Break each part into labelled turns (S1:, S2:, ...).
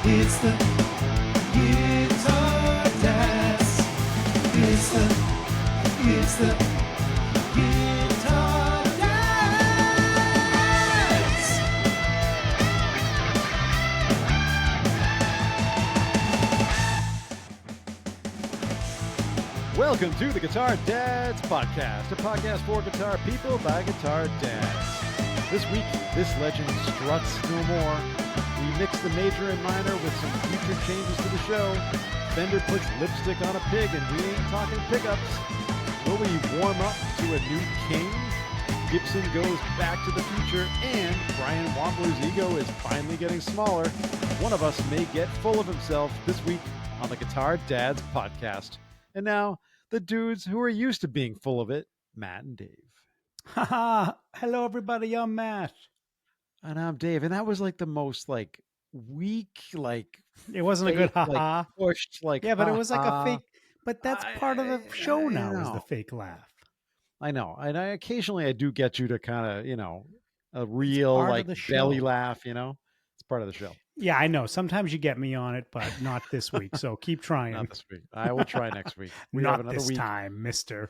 S1: It's the Guitar Dads. It's the Guitar Dads.
S2: Welcome to the Guitar Dads Podcast, a podcast for guitar people by guitar dads. This week, this legend struts no more. We mix the major and minor with some future changes to the show. Fender puts lipstick on a pig, and we ain't talking pickups. Will we warm up to a new king? Gibson goes back to the future, and Brian Wampler's ego is finally getting smaller. One of us may get full of himself this week on the Guitar Dads Podcast. And now, the dudes who are used to being full of it, Matt and Dave.
S3: Haha! Hello, everybody. I'm Matt.
S2: And I'm Dave. And that was like the most like weak, like
S3: It wasn't a good
S2: fake,
S3: haha.
S2: like, pushed, like
S3: Yeah, but it was like a
S2: ha-ha.
S3: fake. But that's part of the show now, is the
S2: know.
S3: fake laugh.
S2: I know. And I occasionally do get you to kind of, a real
S3: part of
S2: like
S3: the
S2: belly
S3: show.
S2: laugh, It's part of the show.
S3: Yeah, I know. Sometimes you get me on it, but not this week. So keep trying.
S2: Not this week. I will try next week. We
S3: not
S2: have another
S3: this
S2: week.
S3: time, mister.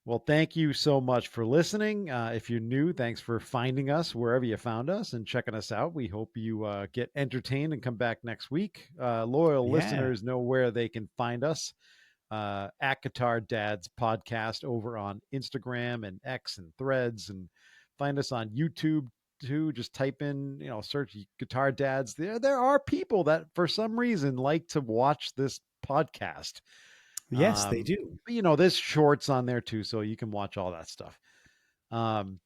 S2: Well, thank you so much for listening. If you're new, thanks for finding us wherever you found us and checking us out. We hope you get entertained and come back next week. Loyal listeners know where they can find us at Guitar Dads Podcast over on Instagram and X and Threads, and find us on YouTube too. Just type in, search Guitar Dads. There are people that for some reason like to watch this podcast.
S3: Yes, they do.
S2: There's shorts on there too, so you can watch all that stuff. And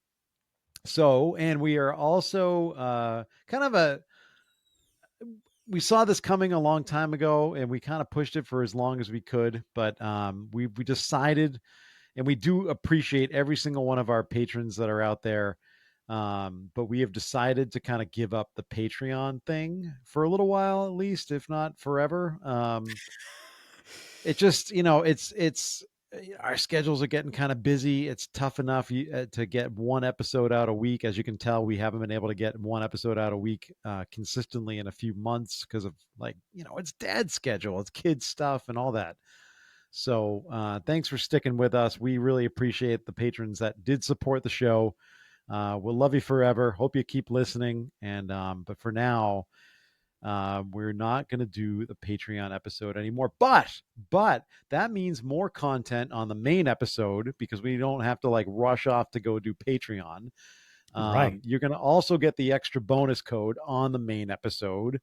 S2: we are also we saw this coming a long time ago, and we kind of pushed it for as long as we could, but we decided, and we do appreciate every single one of our patrons that are out there. But we have decided to kind of give up the Patreon thing for a little while, at least, if not forever. It just, it's our schedules are getting kind of busy. It's tough enough to get one episode out a week. As you can tell, we haven't been able to get one episode out a week consistently in a few months because of it's dad's schedule, it's kids stuff and all that. So thanks for sticking with us. We really appreciate the patrons that did support the show. We'll love you forever. Hope you keep listening. And but for now, we're not going to do the Patreon episode anymore, but that means more content on the main episode because we don't have to rush off to go do Patreon.
S3: Right.
S2: You're going to also get the extra bonus code on the main episode.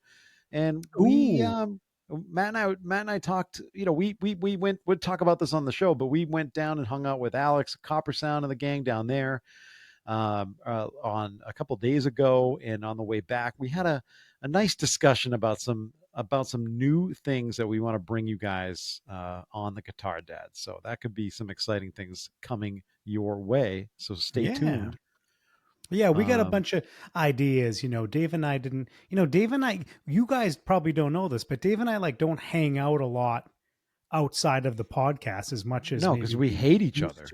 S2: And Matt and I talked, we'd talk about this on the show, but we went down and hung out with Alex, Copper Sound, and the gang down there on a couple days ago. And on the way back, we had a nice discussion about some new things that we want to bring you guys on the Guitar Dads. So that could be some exciting things coming your way. So stay tuned.
S3: Yeah, we got a bunch of ideas. Dave and I didn't, Dave and I, you guys probably don't know this, but Dave and I don't hang out a lot outside of the podcast as much as
S2: because we hate each other.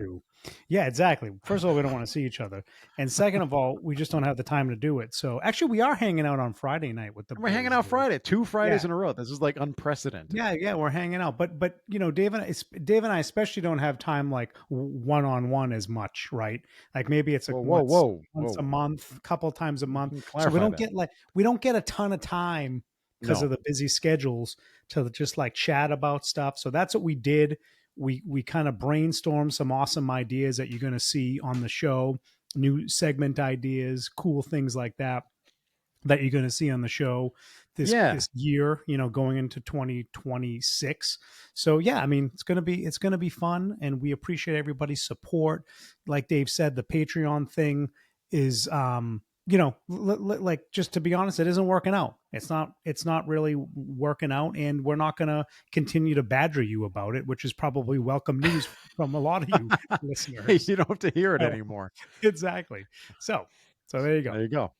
S3: Yeah, exactly. First of all, we don't want to see each other, and second of all, we just don't have the time to do it. So actually, we are hanging out on Friday night with the.
S2: We're hanging out Friday, 2 Fridays in a row. This is unprecedented.
S3: Yeah, we're hanging out, but Dave and I especially don't have time one-on-one as much, right? Maybe it's once a month, a couple times a month. So we don't get a ton of time because of the busy schedules to just chat about stuff. So that's what we did. We kind of brainstormed some awesome ideas that you're going to see on the show, new segment ideas, cool things like that you're going to see on the show this year, going into 2026. So yeah, I mean, it's going to be fun, and we appreciate everybody's support. Like Dave said, the Patreon thing is, just to be honest, it isn't working out. It's not really working out, and we're not going to continue to badger you about it, which is probably welcome news from a lot of you listeners.
S2: You don't have to hear it anymore.
S3: Exactly. So there you go.
S2: There you go.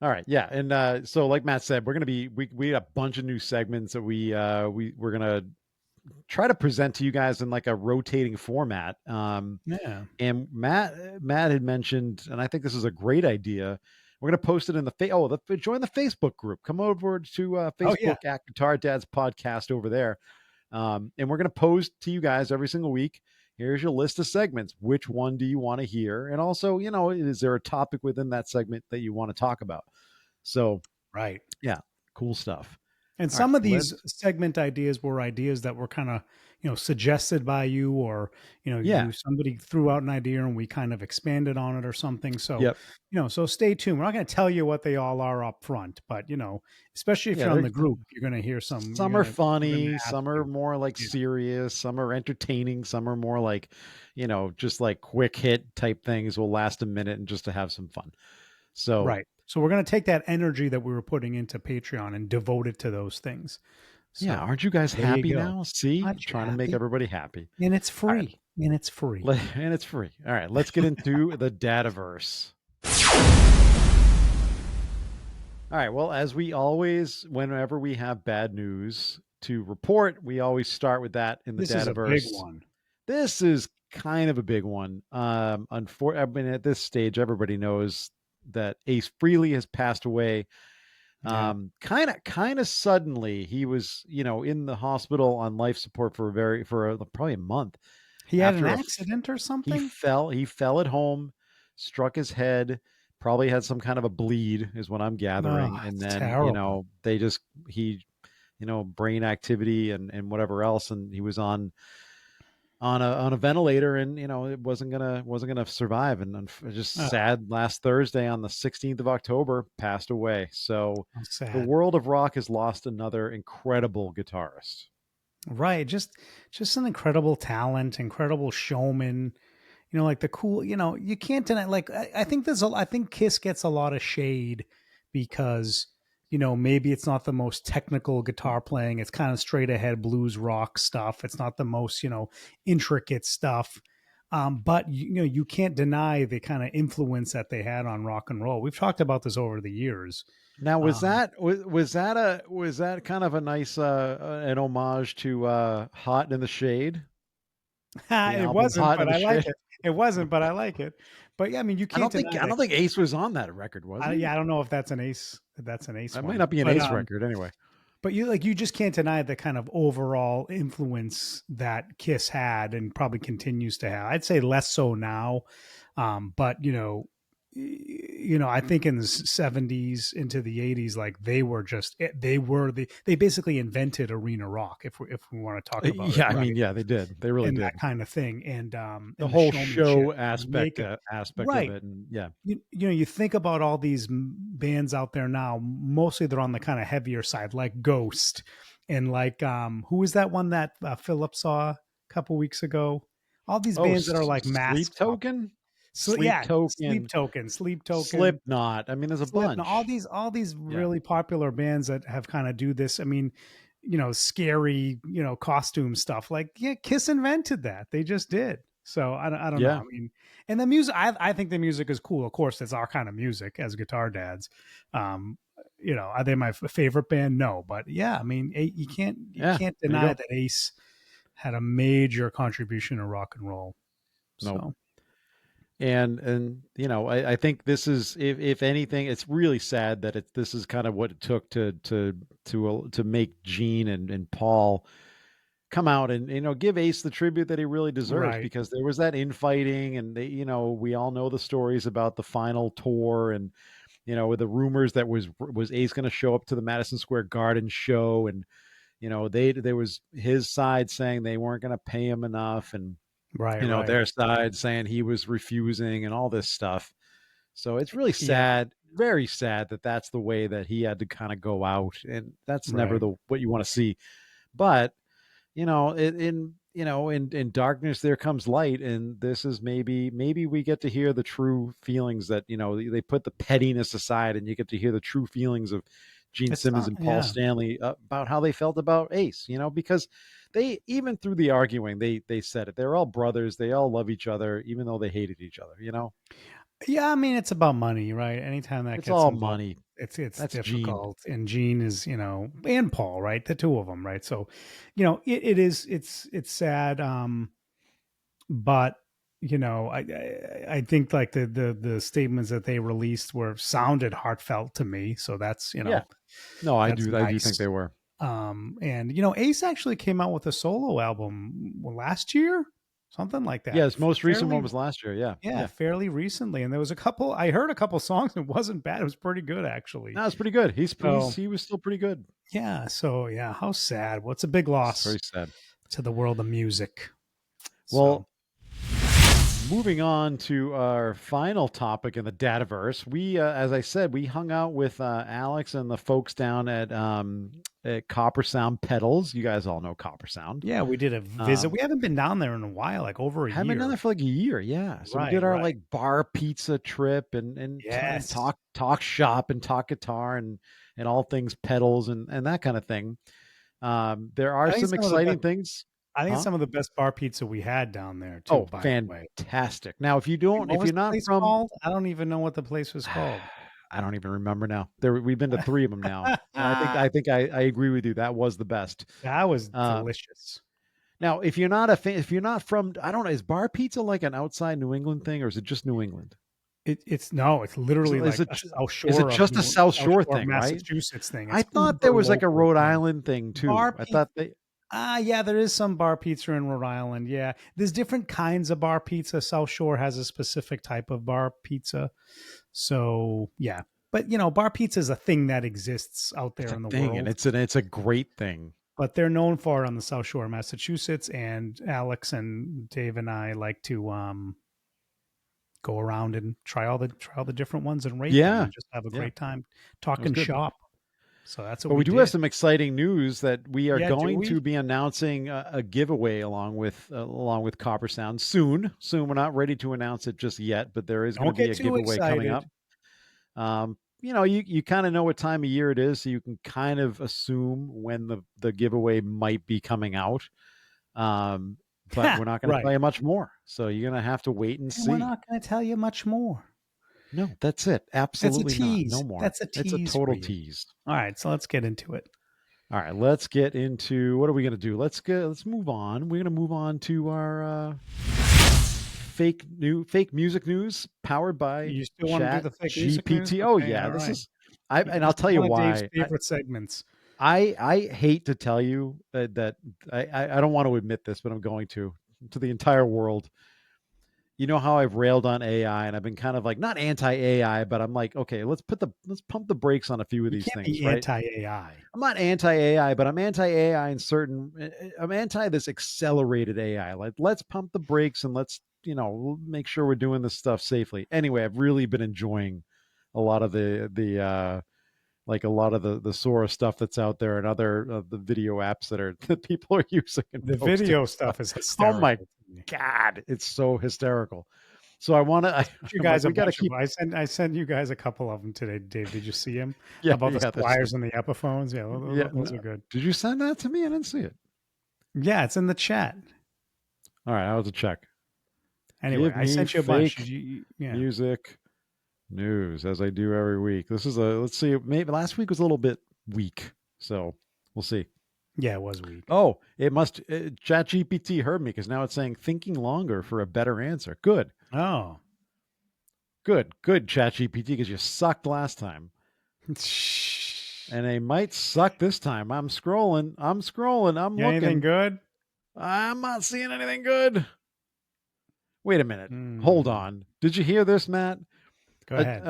S2: All right. Yeah. And so like Matt said, we're going to be, we had a bunch of new segments that we're going to try to present to you guys in a rotating format. And Matt had mentioned, and I think this is a great idea, We're going to post it in join the Facebook group. Come over to Facebook at Guitar Dads Podcast over there. And we're going to post to you guys every single week. Here's your list of segments. Which one do you want to hear? And also, is there a topic within that segment that you want to talk about? So,
S3: right.
S2: Yeah, cool stuff.
S3: And some of these segment ideas were ideas that were kind of, suggested by you, or, somebody threw out an idea and we kind of expanded on it or something. So, so stay tuned. We're not going to tell you what they all are up front, but, especially if you're on the group, you're going to hear some.
S2: Some are funny, some are more like serious, some are entertaining, some are more like, just like quick hit type things will last a minute and just to have some fun. So,
S3: right. So we're going to take that energy that we were putting into Patreon and devote it to those things. So,
S2: aren't you guys happy now? See, I'm trying to make everybody happy.
S3: And it's free. Right. And it's free.
S2: And it's free. All right, let's get into the Dataverse. All right, well, as we always, whenever we have bad news to report, we always start with that in the Dataverse.
S3: This is a big one.
S2: This is kind of a big one. Unfortunately, at this stage, everybody knows that Ace Frehley has passed away. Kind of suddenly. He was, in the hospital on life support for probably a month.
S3: He had an accident or something.
S2: He fell at home, struck his head, probably had some kind of a bleed is what I'm gathering. And then,
S3: terrible.
S2: brain activity and whatever else. And he was on a ventilator, and it wasn't gonna survive, and just sad. Last Thursday on the 16th of October passed away. So the world of rock has lost another incredible guitarist.
S3: Right, just an incredible talent, incredible showman. Like the cool. You can't deny. Like I think Kiss gets a lot of shade because maybe it's not the most technical guitar playing. It's kind of straight ahead blues rock stuff. It's not the most, intricate stuff. But you can't deny the kind of influence that they had on rock and roll. We've talked about this over the years.
S2: Now, was that kind of a nice an homage to Hot in the Shade?
S3: It wasn't, but I like it. It wasn't, but I like it. But yeah, I mean, you can't.
S2: I don't think Ace was on that record, was he?
S3: Yeah, I don't know if that's an Ace. That
S2: might not be an Ace record anyway.
S3: But you just can't deny the kind of overall influence that Kiss had and probably continues to have. I'd say less so now, but I think in the 70s into the 80s, like they basically invented arena rock. If we want to talk about it,
S2: right? I mean, they did. They really did
S3: that kind of thing, and
S2: the whole show aspect
S3: right.
S2: of it, and
S3: you think about all these bands out there now. Mostly they're on the kind of heavier side, like Ghost, and like who is that one that Philip saw a couple weeks ago? All these bands that are like
S2: Sleep Token.
S3: Sleep Token,
S2: Slipknot. I mean, there's a bunch.
S3: All these really popular bands that have kind of do this. I mean, scary, costume stuff. Like, Kiss invented that. They just did. So I don't know. I mean, and the music. I think the music is cool. Of course, it's our kind of music as guitar dads. Are they my favorite band? No, but I mean, you can't deny that Ace had a major contribution to rock and roll. So.
S2: Nope. And I think this is, if anything, it's really sad that this is kind of what it took to make Gene and Paul come out and give Ace the tribute that he really deserves, right? Because there was that infighting, and they, we all know the stories about the final tour, and with the rumors that was Ace going to show up to the Madison Square Garden show, and there was his side saying they weren't going to pay him enough, and their side saying he was refusing and all this stuff. So it's really sad, very sad that that's the way that he had to kind of go out, and that's never what you want to see. But in darkness there comes light, and this is maybe we get to hear the true feelings that they put the pettiness aside, and you get to hear the true feelings of Gene Simmons and Paul Stanley about how they felt about Ace. Because they, even through the arguing, they said it. They're all brothers. They all love each other, even though they hated each other.
S3: Yeah, I mean, it's about money, right? Anytime that
S2: it's
S3: gets
S2: all
S3: involved,
S2: money.
S3: It's difficult. Gene. And Gene is, and Paul, right? The two of them, right? So, it's sad. But I think like the statements that they released sounded heartfelt to me. So that's,
S2: Yeah. No, I
S3: that's
S2: do think
S3: nice.
S2: they were.
S3: And Ace actually came out with a solo album last year, something like
S2: Yeah,
S3: that.
S2: his most recent
S3: Fairly,
S2: one was last year. Yeah.
S3: yeah, fairly recently. And there was I heard a couple songs. It wasn't bad. It was pretty good actually.
S2: No, it's pretty good.
S3: So
S2: He was still pretty good.
S3: yeah. So yeah, how sad. What's a big
S2: It's
S3: loss
S2: very sad.
S3: to the world of music.
S2: Well,
S3: So
S2: moving on to our final topic in the Dataverse, we, as I said, we hung out with Alex and the folks down at Copper Sound Pedals. You guys all know Copper Sound.
S3: yeah, we did a visit. We haven't been down there in a while, like over a
S2: Haven't been down
S3: year.
S2: there for like a year, yeah. So we
S3: Right,
S2: did our
S3: right.
S2: like bar pizza trip and
S3: Yes.
S2: talk shop and talk guitar and all things pedals and that kind of thing. There are some exciting things.
S3: I think
S2: Huh?
S3: some of the best bar pizza we had down there too,
S2: Oh,
S3: by the way.
S2: fantastic. Now, if
S3: What was
S2: you're
S3: the
S2: not
S3: place
S2: from,
S3: called? I don't even know what the place was called.
S2: I don't even remember now. We've been to 3 of them now. And I think I agree with you. That was the best.
S3: That was
S2: Uh,
S3: delicious.
S2: Now, if you're not a fan, if you're not from, I don't know, is bar pizza like an outside New England thing or is it just New England?
S3: It's literally
S2: Is
S3: like
S2: it
S3: a
S2: ju-
S3: South
S2: is it
S3: Shore
S2: just a South Shore thing, right?
S3: Massachusetts thing.
S2: I
S3: It's
S2: thought there
S3: uber
S2: was like a
S3: local
S2: Rhode
S3: thing.
S2: Island thing too.
S3: Bar
S2: I
S3: pizza.
S2: thought they.
S3: Yeah, there is some bar pizza in Rhode Island. Yeah, there's different kinds of bar pizza. South Shore has a specific type of bar pizza. So yeah, but bar pizza is a thing that exists out
S2: It's
S3: there
S2: a
S3: in the
S2: thing,
S3: world.
S2: and it's a great thing.
S3: But they're known for it on the South Shore of Massachusetts. And Alex and Dave and I like to go around and try all the different ones and rate them
S2: Yeah,
S3: and just have a
S2: yeah,
S3: great time
S2: that was
S3: talking
S2: good.
S3: shop. So that's what
S2: But
S3: we
S2: we do have
S3: did.
S2: some exciting news that we are
S3: Yeah, do
S2: going to
S3: we?
S2: be announcing a giveaway along with Copper Sound soon. Soon, we're not ready to announce it just yet, but there is going to
S3: Don't
S2: be
S3: get
S2: a
S3: too
S2: giveaway coming
S3: excited.
S2: up. You kind of know what time of year it is, so you can kind of assume when the giveaway might be coming out. But we're not going to tell
S3: Right.
S2: you much more, so you're going to have to wait and
S3: And we're
S2: see.
S3: not going to tell you much more.
S2: No, that's it.
S3: That's a
S2: Absolutely not. No
S3: tease.
S2: more.
S3: That's a
S2: It's a
S3: tease for
S2: total
S3: you.
S2: tease.
S3: All right, so let's get into it.
S2: All right, let's get into what are we going to do? Let's move on. We're going to move on to our fake music news powered by
S3: You still want to do
S2: Chat
S3: the fake music news?
S2: GPT. Oh
S3: Okay,
S2: yeah,
S3: all
S2: this
S3: right.
S2: is and I'll
S3: This is
S2: tell you
S3: one of Dave's
S2: why.
S3: favorite segments.
S2: I hate to tell you that I don't want to admit this, but I'm going to the entire world. You know how I've railed on AI and I've been kind of like not anti AI, but I'm like, okay, let's pump the brakes on a few of
S3: You
S2: these
S3: can't
S2: things,
S3: be
S2: right?
S3: anti-AI.
S2: I'm not anti AI, but I'm anti AI in certain. I'm anti this accelerated AI. Like, let's pump the brakes and let's make sure we're doing this stuff safely. Anyway, I've really been enjoying a lot of the like a lot of the Sora stuff that's out there and other of the video apps that people are using and
S3: The
S2: posting
S3: video
S2: stuff.
S3: stuff is
S2: Oh my
S3: hysterical.
S2: God, it's so hysterical. So I want to.
S3: You
S2: I'm like,
S3: guys a
S2: we got to
S3: bunch of
S2: keep.
S3: I sent you guys a couple of them today, Dave. Did you see them
S2: Yeah,
S3: about the
S2: yeah.
S3: squires and the Epiphones? Yeah,
S2: Yeah.
S3: those are good.
S2: Did you send that to me? I didn't see it.
S3: Yeah, it's in the chat.
S2: All right, I'll have to check.
S3: Anyway,
S2: Give
S3: I
S2: me
S3: sent you a bunch.
S2: fake
S3: Yeah.
S2: music news as I do every week. This is let's see. Maybe last week was a little bit weak, so we'll see.
S3: Yeah, it was weak.
S2: Oh, it must. ChatGPT heard me because now it's saying thinking longer for a better answer. Good,
S3: Oh.
S2: good ChatGPT because you sucked last time, and they might suck this time. I'm scrolling. I'm
S3: Yeah, anything
S2: looking.
S3: good?
S2: I'm not seeing anything good. Wait a minute. Hold
S3: Hmm.
S2: on. Did you hear this, Matt?
S3: Go ahead.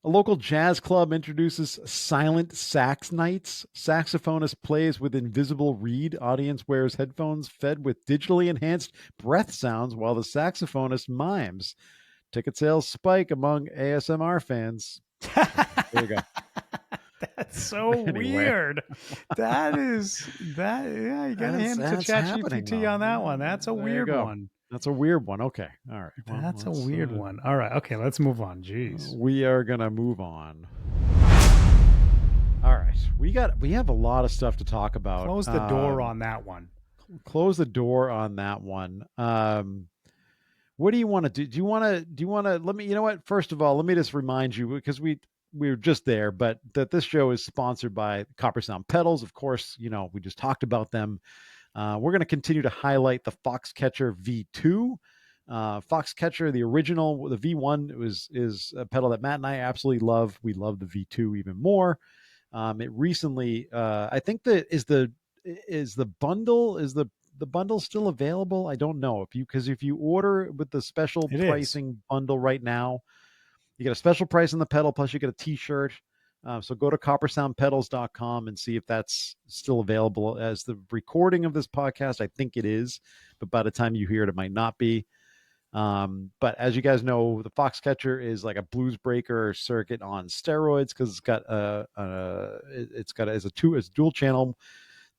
S2: A local jazz club introduces silent sax nights. Saxophonist plays with invisible reed. Audience wears headphones fed with digitally enhanced breath sounds while the saxophonist mimes. Ticket sales spike among ASMR fans. There you go.
S3: That's so
S2: Anyway.
S3: weird. Yeah, you gotta hand it to ChatGPT on that one. That's a weird one.
S2: That's a weird one. Okay. All right. Well,
S3: That's a weird one. All right. Okay, let's move on. Jeez.
S2: We are gonna move on. All right. We have a lot of stuff to talk about.
S3: Close the door on that one.
S2: Close the door on that one. What do you want to do? Do you want to let me, you know what? First of all, let me just remind you because we were just there, but that this show is sponsored by Copper Sound Pedals. Of course, we just talked about them. We're going to continue to highlight the Foxcatcher V2. Foxcatcher, the original, the V1 is a pedal that Matt and I absolutely love. We love the V2 even more. It recently, I think the bundle still available? I don't know if you order with the special pricing bundle right now, you get a special price on the pedal, plus you get a t-shirt. So go to coppersoundpedals.com and see if that's still available. As the recording of this podcast, I think it is, but by the time you hear it, it might not be. But as you guys know, the Foxcatcher is like a blues breaker circuit on steroids, because it's a dual channel.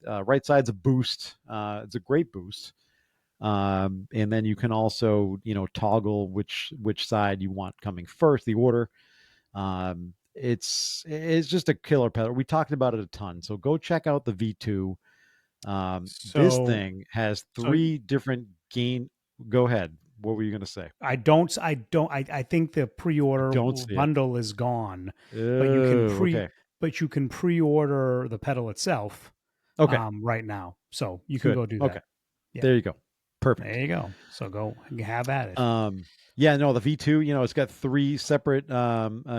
S2: Right side's a boost. It's a great boost. And then you can also, toggle which side you want coming first, the order. It's just a killer pedal. We talked about it a ton. So go check out the V2. This thing has three different gain. Go ahead. What were you going to say?
S3: I think the pre-order bundle is gone, but you can pre-order the pedal itself.
S2: Okay.
S3: Right now. So you can go do that.
S2: Okay. Yeah. There you go. Perfect.
S3: There you go. So go have at it.
S2: The V2, it's got three separate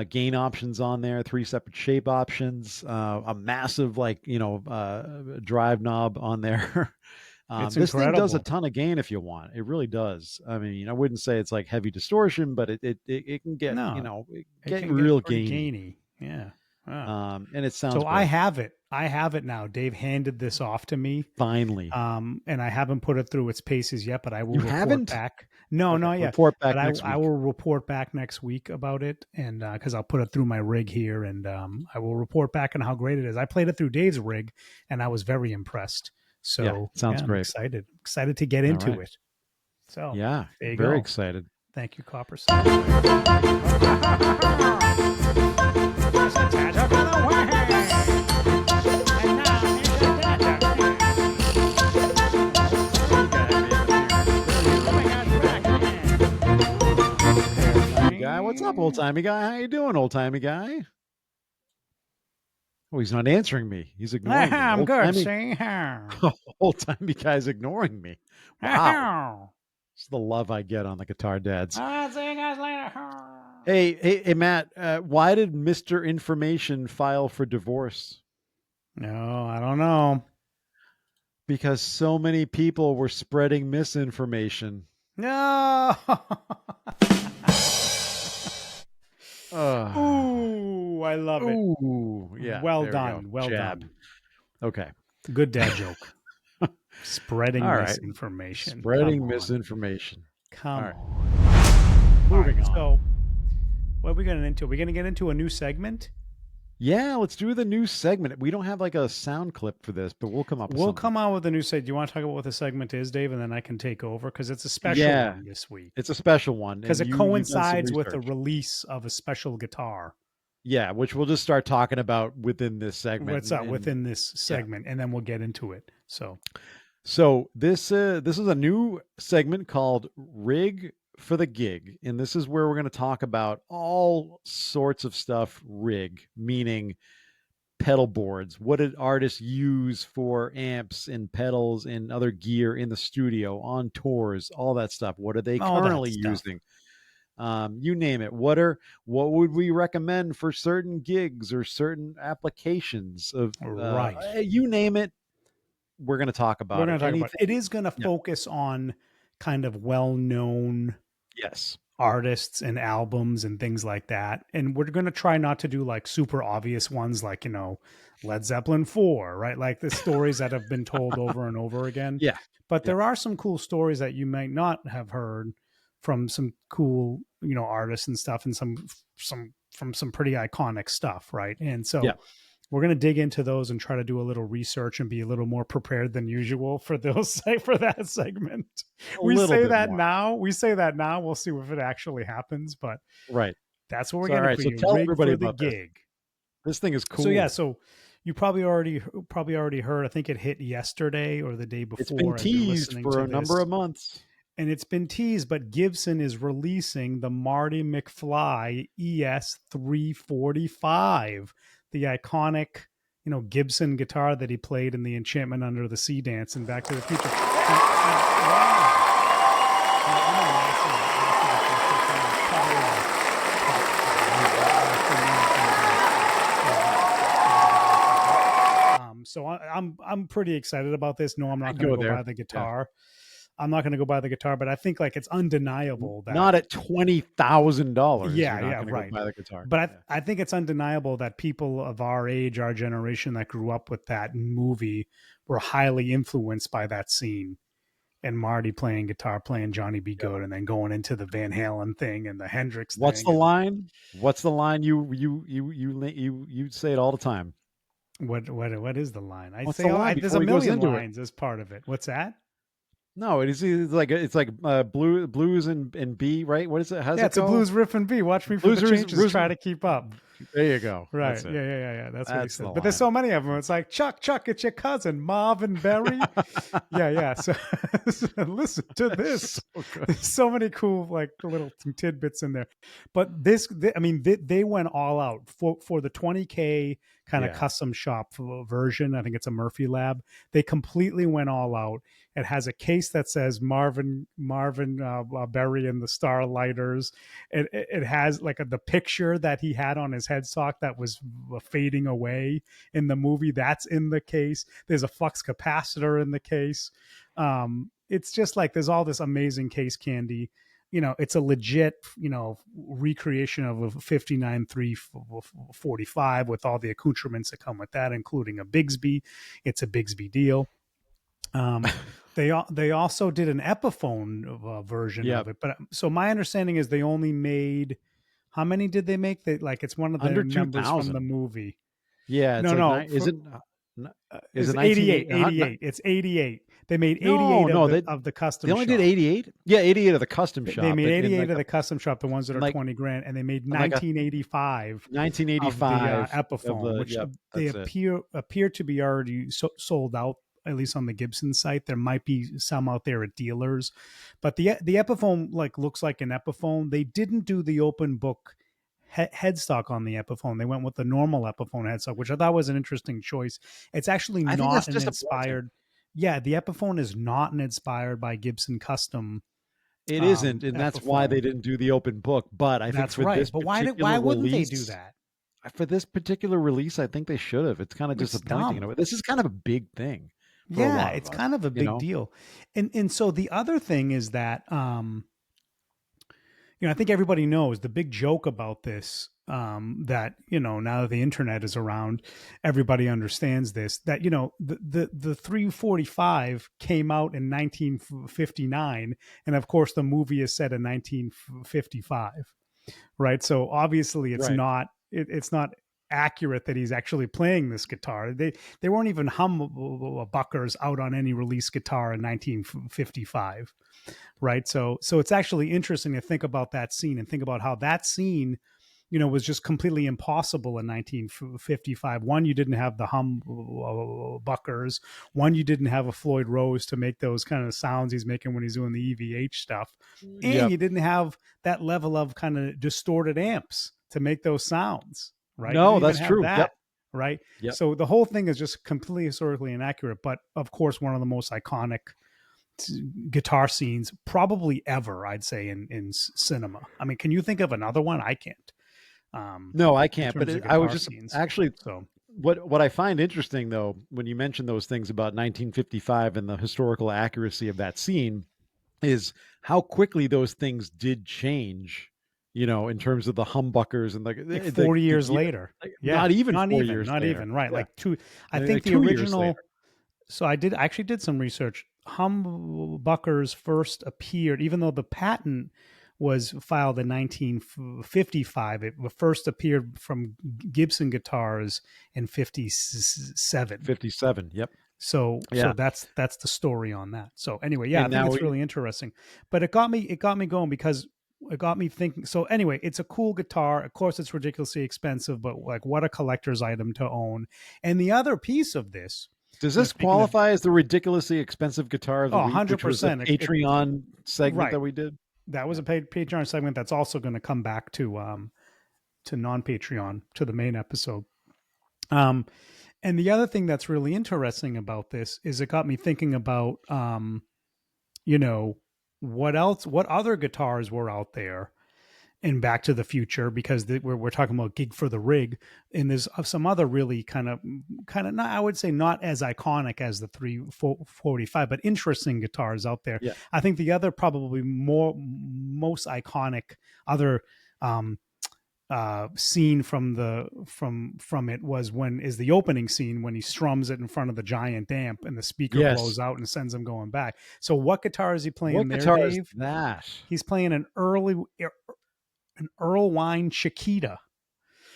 S2: gain options on there, three separate shape options, a massive drive knob on there.
S3: It's
S2: this
S3: incredible.
S2: thing does a ton of gain if you want. It really does. I mean, I wouldn't say it's like heavy distortion, but it can get real gainy.
S3: Yeah.
S2: And it sounds
S3: so
S2: great.
S3: I have it now. Dave handed this off to me
S2: finally.
S3: And I haven't put it through its paces yet, but I will report back. No, not yet.
S2: Report back next week.
S3: I will report back next week about it, and because I'll put it through my rig here, and I will report back on how great it is. I played it through Dave's rig, and I was very impressed. So
S2: sounds great.
S3: I'm excited to get into it. So
S2: very excited.
S3: Thank you, Copper.
S2: Guy, what's up, old timey guy? How you doing, old timey guy? Oh, he's not answering me. He's ignoring me.
S3: I'm good.
S2: Old timey guy's ignoring me. Wow. It's the love I get on the Guitar Dads.
S3: I'll see you guys later.
S2: Hey, Matt. Why did Mr. Information file for divorce?
S3: No, I don't know.
S2: Because so many people were spreading misinformation.
S3: No.
S2: Ooh,
S3: I love it.
S2: Ooh, yeah.
S3: Well done. Well
S2: done. Okay.
S3: Good dad joke. Spreading misinformation.
S2: Spreading misinformation.
S3: Come on.
S2: Moving on.
S3: So, what are we getting into? Are we going to get into a new segment?
S2: Yeah, let's do the new segment. We don't have like a sound clip for this, but we'll come up with something.
S3: Come out with a new segment. Do you want to talk about what the segment is, Dave, and then I can take over? Because it's a special one this week.
S2: It's a special one.
S3: Because it coincides with the release of a special guitar.
S2: Yeah, which we'll just start talking about within this segment.
S3: What's up within this segment, and then we'll get into it. So
S2: this is a new segment called Rig for the Gig, and this is where we're going to talk about all sorts of stuff rig, meaning pedal boards. What did artists use for amps and pedals and other gear in the studio, on tours, all that stuff? What are they currently using? You name it. What would we recommend for certain gigs or certain applications of you name it? We're going to talk about it.
S3: It is going to focus on kind of well-known artists and albums and things like that. And we're going to try not to do like super obvious ones like, Led Zeppelin 4, right? Like the stories that have been told over and over again.
S2: Yeah.
S3: But there are some cool stories that you might not have heard from some cool, artists and stuff, and some from some pretty iconic stuff, right? And so we're going to dig into those and try to do a little research and be a little more prepared than usual for that segment. We say that now. We'll see if it actually happens, but that's what we're going to do.
S2: So tell everybody
S3: about
S2: the gig. This thing is cool.
S3: So you probably already heard. I think it hit yesterday or the day before.
S2: It's been teased for a number of months.
S3: And it's been teased, but Gibson is releasing the Marty McFly ES345, the iconic, Gibson guitar that he played in the Enchantment Under the Sea dance and Back to the Future. So I'm pretty excited about this. No, I'm not going to go buy the guitar.
S2: Yeah.
S3: I'm not going to go buy the guitar, but I think like it's undeniable that
S2: not at $20,000.
S3: Yeah,
S2: you're not
S3: yeah,
S2: going
S3: right.
S2: to go buy the guitar.
S3: But I think it's undeniable that people of our age, our generation that grew up with that movie were highly influenced by that scene. And Marty playing guitar, playing Johnny Be Good, and then going into the Van Halen thing and the Hendrix thing.
S2: What's the line? What's the line? You say it all the time.
S3: What is the line?
S2: What's the line
S3: there's a million lines as part of it. What's that?
S2: No, it's like blues and B, right? What is it? How's
S3: it's
S2: it go?
S3: A blues riff and B. Watch me for the changes. Try to keep up.
S2: There you go.
S3: Right. Yeah. That's what he said. But there's so many of them. It's like, Chuck, it's your cousin, Marvin Berry. Yeah. So listen to this. There's so many cool, like, little tidbits in there. But they went all out for the 20K kind of custom shop version. I think it's a Murphy Lab. They completely went all out. It has a case that says Marvin Berry and the Starlighters. It has like the picture that he had on his headstock that was fading away in the movie. That's in the case. There's a flux capacitor in the case. It's just like there's all this amazing case candy. It's a legit, recreation of a 59 345 with all the accoutrements that come with that, including a Bigsby. It's a Bigsby deal. They also did an Epiphone version of it, but so my understanding is they only made, how many did they make? It's one of the
S2: under
S3: numbers
S2: 2,000
S3: from the movie.
S2: Yeah,
S3: it's
S2: is it
S3: 88? 88. It's 88. They made 88 of the custom.
S2: They only
S3: shop.
S2: did 88. Yeah, 88 of the custom shop.
S3: They made 88 of the custom shop, the ones that are $20,000, and they made 1985.
S2: 1985
S3: of the Epiphone, which they appear to be already sold out. At least on the Gibson site, there might be some out there at dealers, but the Epiphone looks like an Epiphone. They didn't do the open book headstock on the Epiphone. They went with the normal Epiphone headstock, which I thought was an interesting choice. It's actually not an inspired. Yeah, the Epiphone is not an inspired by Gibson custom.
S2: It isn't, and that's why they didn't do the open book. But I think
S3: that's right. But why wouldn't they do that?
S2: For this particular release, I think they should have. It's kind of disappointing. This is kind of a big thing.
S3: Yeah, it's kind of a big deal. And so the other thing is that, I think everybody knows the big joke about this, that, now that the internet is around, everybody understands this, that, the 345 came out in 1959. And of course the movie is set in 1955. Right. So obviously it's not accurate that he's actually playing this guitar. They weren't even humbuckers out on any release guitar in 1955, right? So it's actually interesting to think about that scene and think about how that scene, was just completely impossible in 1955. One, you didn't have the humbuckers. One, you didn't have a Floyd Rose to make those kind of sounds he's making when he's doing the EVH stuff, and you didn't have that level of kind of distorted amps to make those sounds. Right?
S2: No, that's true.
S3: Right.
S2: Yep.
S3: So the whole thing is just completely historically inaccurate, but of course, one of the most iconic guitar scenes probably ever, I'd say, in cinema. I mean, can you think of another one? I can't.
S2: No, I can't. But I was just
S3: scenes.
S2: Actually, so what I find interesting though, when you mention those things about 1955 and the historical accuracy of that scene, is how quickly those things did change. In terms of the humbuckers and
S3: 40 years later.
S2: Not even 4 years later.
S3: Not even, right.
S2: Yeah.
S3: Like two, I think the original, so I actually did some research. Humbuckers first appeared, even though the patent was filed in 1955, it first appeared from Gibson guitars in 57.
S2: 57, yep.
S3: So that's the story on that. So anyway, I think it's really interesting. But it got me going because it got me thinking. So anyway, it's a cool guitar. Of course, it's ridiculously expensive, but like, what a collector's item to own. And the other piece of this,
S2: does this qualify as the ridiculously expensive guitar of the week,
S3: 100%.
S2: which was a Patreon segment that we did?
S3: That was a Patreon segment that's also going to come back to non-Patreon, to the main episode. And the other thing that's really interesting about this is it got me thinking about, what else? What other guitars were out there in Back to the Future? Because we're talking about Gig for the Rig, and there's some other really kind of not, I would say not as iconic as the 345, but interesting guitars out there.
S2: Yeah.
S3: I think the other probably most iconic other scene from it was the opening scene when he strums it in front of the giant amp and the speaker blows out and sends him going back. So what guitar is he playing
S2: what
S3: there,
S2: guitar
S3: Dave?
S2: is that?
S3: He's playing an Erlewine Chiquita.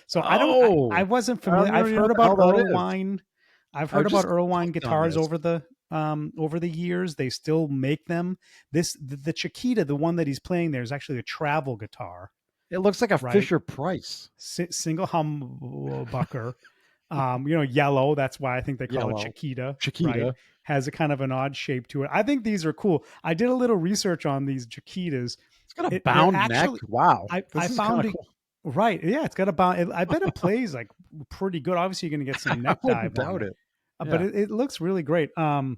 S3: So I wasn't familiar. I've heard about Erlewine. I've heard about Erlewine guitars over the years. They still make them. The Chiquita, the one that he's playing there, is actually a travel guitar.
S2: It looks like a Fisher Price
S3: single humbucker. Yellow. That's why I think they call it Chiquita. Right? Has a kind of an odd shape to it. I think these are cool. I did a little research on these Chiquitas.
S2: It's got a bound neck. Wow.
S3: I found it. Cool. Right. Yeah, it's got a bound. I bet it plays like pretty good. Obviously, you're going to get some neck dive on it. But it looks really great. I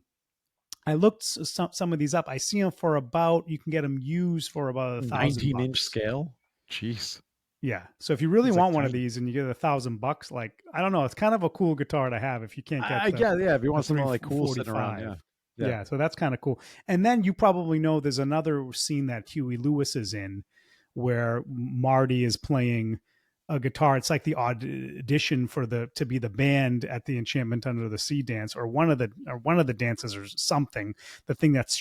S3: looked some of these up. I see them for about, you can get them used for about $1,000.
S2: 19-inch scale. Jeez.
S3: Yeah. So if you really want one of these and you get $1,000, like, I don't know, it's kind of a cool guitar to have if you can't get.
S2: If you want something like cool sitting around. Yeah.
S3: So that's kind of cool. And then you probably know there's another scene that Huey Lewis is in where Marty is playing a guitar. It's like the audition to be the band at the Enchantment Under the Sea dance, or one of the dances or something. The thing that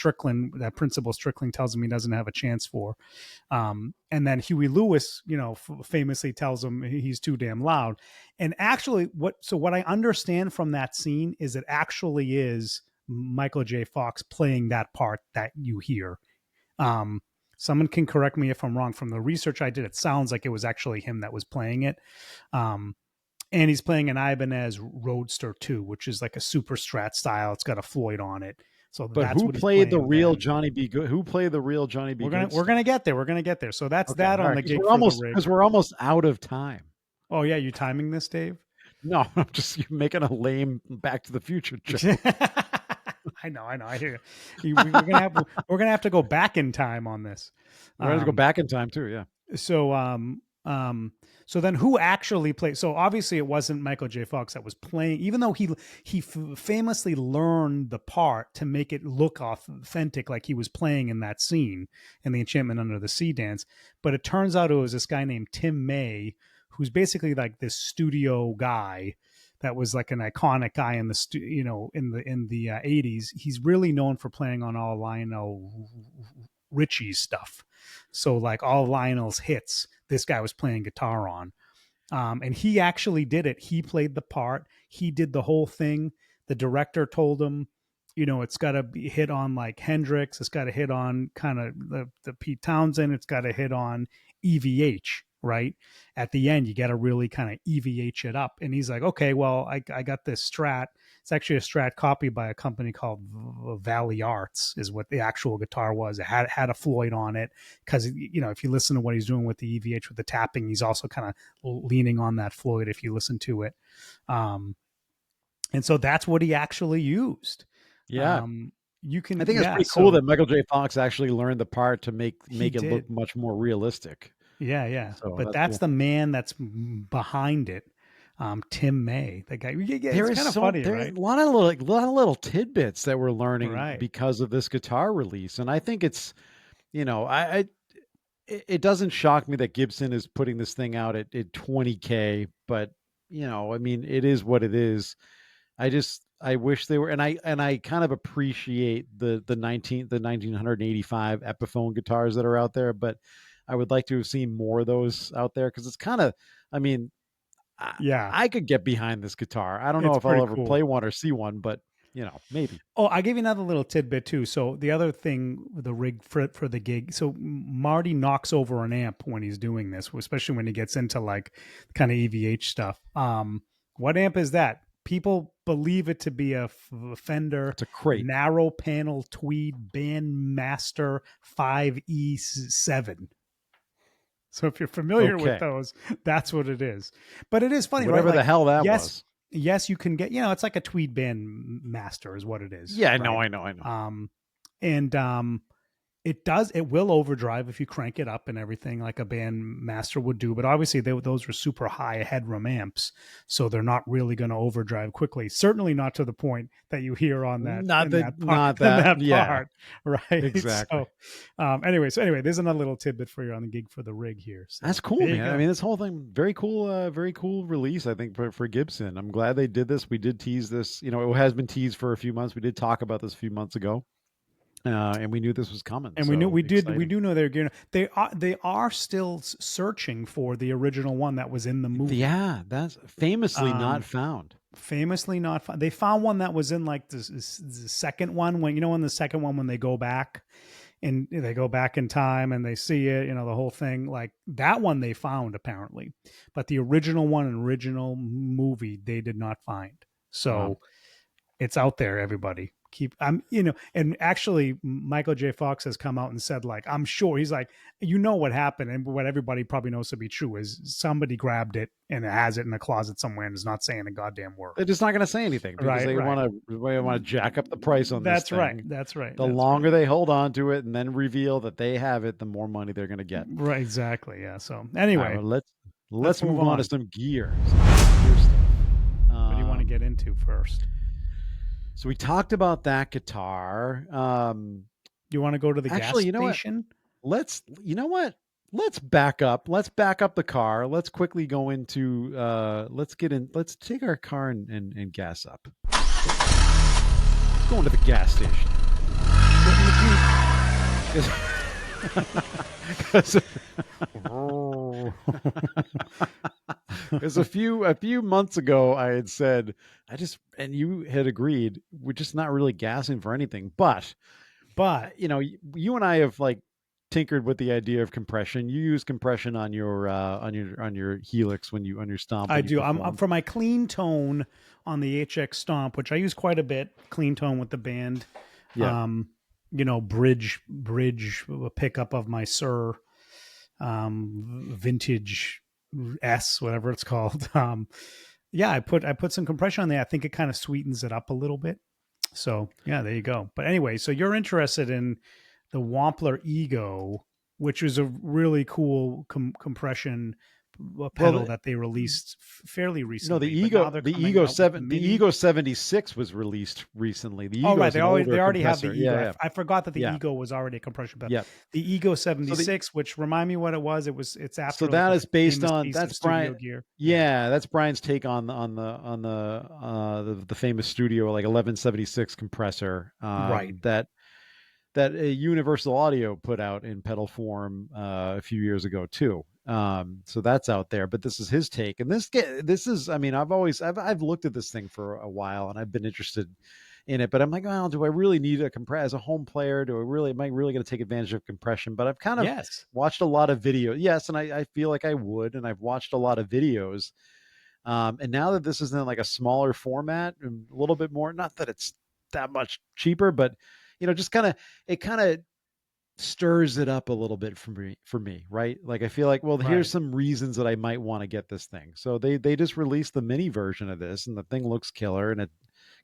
S3: Principal Strickland tells him he doesn't have a chance for. And then Huey Lewis, famously tells him he's too damn loud. And actually what I understand from that scene is it actually is Michael J. Fox playing that part that you hear. Someone can correct me if I'm wrong. From the research I did, it sounds like it was actually him that was playing it. And he's playing an Ibanez Roadster 2, which is like a super strat style. It's got a Floyd on it. So
S2: but who played the real Johnny B. Good? Who played the real Johnny B. Good?
S3: We're gonna get there. We're gonna get there. So that's that on the Gig for the Rig.
S2: Because we're almost out of time.
S3: Oh yeah, you timing this, Dave?
S2: No, I'm just making a lame Back to the Future joke.
S3: I know. I hear you. We're gonna have to go back in time on this.
S2: We're gonna go back in time too. Yeah.
S3: So then who actually played? So obviously it wasn't Michael J. Fox that was playing, even though he famously learned the part to make it look authentic, like he was playing in that scene in the Enchantment Under the Sea dance. But it turns out it was this guy named Tim May, who's basically like this studio guy that was like an iconic guy in the in the 80s. He's really known for playing on all Lionel Richie's stuff. So like all Lionel's hits, this guy was playing guitar on. And he actually did it. He played the part. He did the whole thing. The director told him, it's got to be hit on like Hendrix. It's got to hit on kind of the Pete Townsend. It's got to hit on EVH. Right at the end, you got to really kind of EVH it up. And he's like, okay, well, I got this Strat. It's actually a Strat copied by a company called Valley Arts, is what the actual guitar was. It had a Floyd on it because, if you listen to what he's doing with the EVH with the tapping, he's also kind of leaning on that Floyd if you listen to it. And so that's what he actually used.
S2: Yeah.
S3: I think
S2: it's pretty cool that Michael J. Fox actually learned the part to make it look much more realistic.
S3: Yeah. So that's cool. The man that's behind it, Tim May. That guy. It's kind of funny, right?
S2: A lot of little tidbits that we're learning because of this guitar release, and I think it's, it doesn't shock me that Gibson is putting this thing out at $20K, but it is what it is. I wish they were, and I kind of appreciate the 1985 Epiphone guitars that are out there, but I would like to have seen more of those out there because it's kind of, I could get behind this guitar. I don't know if I'll ever play one or see one, but maybe.
S3: Oh, I give you another little tidbit too. So the other thing, the rig for the gig. So Marty knocks over an amp when he's doing this, especially when he gets into like kind of EVH stuff. What amp is that? People believe it to be a Fender.
S2: It's a crate.
S3: Narrow panel tweed Bandmaster 5E7. So if you're familiar with those, that's what it is. But it is funny,
S2: whatever
S3: right?
S2: the hell that was.
S3: Yes, you can get, it's like a tweed Bandmaster is what it is.
S2: Yeah,
S3: right?
S2: I know.
S3: It does. It will overdrive if you crank it up and everything like a band master would do. But obviously, those are super high headroom amps, so they're not really going to overdrive quickly. Certainly not to the point that you hear on that
S2: Not that,
S3: that part,
S2: not that. Yeah,
S3: part, right?
S2: exactly.
S3: So anyway, there's another little tidbit for you on the gig for the rig here. So
S2: That's cool,
S3: there you
S2: man. I
S3: go.
S2: mean, this whole thing, very cool release, I think, for Gibson. I'm glad they did this. We did tease this, it has been teased for a few months. We did talk about this a few months ago. And we knew this was coming.
S3: And
S2: so
S3: we
S2: exciting.
S3: do know they're getting, they are still searching for the original one that was in the movie.
S2: Yeah, that's famously not found.
S3: Famously not found. They found one that was in like the second one, when in the second one when they go back and they go back in time and they see it, the whole thing, like that one they found apparently, but the original one and original movie they did not find. So
S2: Wow.
S3: It's out there, everybody. And actually Michael J. Fox has come out and said, like, I'm sure, he's like, what happened, and what everybody probably knows to be true is somebody grabbed it and has it in a closet somewhere and is not saying a goddamn word.
S2: They're just not going to say anything because they want to jack up the price on this thing.
S3: That's right.
S2: The longer they hold on to it and then reveal that they have it, the more money they're going to get.
S3: Right, exactly. Yeah. So anyway,
S2: let's move on to some gear.
S3: What do you want to get into first?
S2: So we talked about that guitar.
S3: You want to go to the gas station?
S2: Let's back up. Let's back up the car. Let's quickly go into let's take our car and gas up. Let's go into the gas station. Because a few months ago I had said and you had agreed, we're just not really gassing for anything. But you and I have like tinkered with the idea of compression. You use compression on your Helix on your Stomp.
S3: I do. I'm for my clean tone on the HX Stomp, which I use quite a bit. Clean tone with the band.
S2: Yeah.
S3: Bridge pickup of my Sir vintage S, whatever it's called. I put some compression on there. I think it kind of sweetens it up a little bit. So yeah, there you go. But anyway, so you're interested in the Wampler Ego, which was a really cool compression pedal that they released fairly recently.
S2: No, the Ego 76 was released recently. The Ego
S3: they already have the Ego.
S2: Yeah.
S3: I forgot that the Ego was already a compression pedal.
S2: Yeah.
S3: The Ego 76, which remind me what it was. It's after.
S2: So that is based on
S3: that's
S2: Brian
S3: gear.
S2: Yeah, that's Brian's take on the famous Studio like 1176 compressor.
S3: Right.
S2: That Universal Audio put out in pedal form a few years ago too. So that's out there, but this is his take. And this is, I mean, I've looked at this thing for a while and I've been interested in it, but I'm like, well, do I really need a as a home player? Am I really going to take advantage of compression? But I've kind of watched a lot of videos. Yes. And I feel like I would, and I've watched a lot of videos. And now that this is in like a smaller format and a little bit more, not that it's that much cheaper, but just it kind of stirs it up a little bit for me, right? Like I feel like, well, here's some reasons that I might want to get this thing. So they just released the mini version of this, and the thing looks killer, and it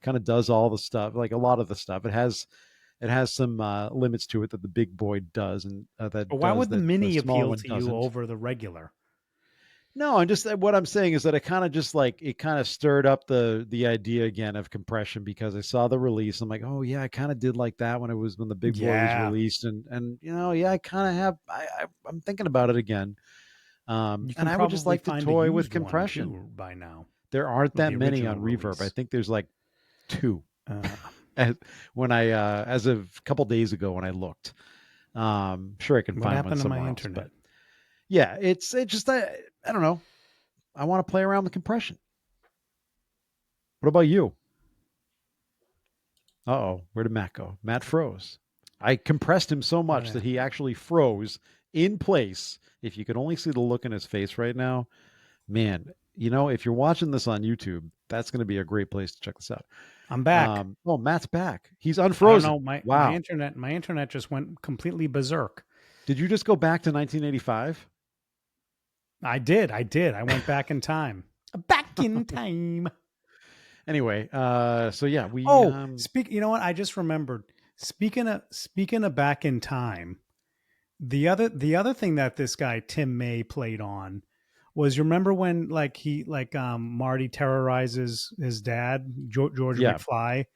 S2: kind of does all the stuff, like a lot of the stuff. It has some limits to it that the big boy does, and that.
S3: But why would the mini appeal to
S2: doesn't.
S3: You over the regular?
S2: No, I'm just, what I'm saying is that it kind of stirred up the idea again of compression, because I saw the release. I'm like, oh yeah, I kind of did like that when the big boy was released, and I kind of have, I'm thinking about it again. And I would just like to toy with compression
S3: by now.
S2: There aren't that many on Reverb. I think there's like 2. When as of a couple days ago when I looked, sure I can find one somewhere else, but yeah, it's just, I don't know. I want to play around with compression. What about you? Where did Matt go? Matt froze. I compressed him so much that he actually froze in place. If you could only see the look in his face right now, man, if you're watching this on YouTube, that's going to be a great place to check this out.
S3: I'm back.
S2: Matt's back. He's unfrozen.
S3: My internet just went completely berserk.
S2: Did you just go back to 1985?
S3: I did. I went back in time. Back in time.
S2: Anyway, so yeah, we.
S3: You know what? I just remembered. speaking of back in time, the other thing that this guy Tim May played on was, you remember when Marty terrorizes his dad, George
S2: Yeah.
S3: McFly,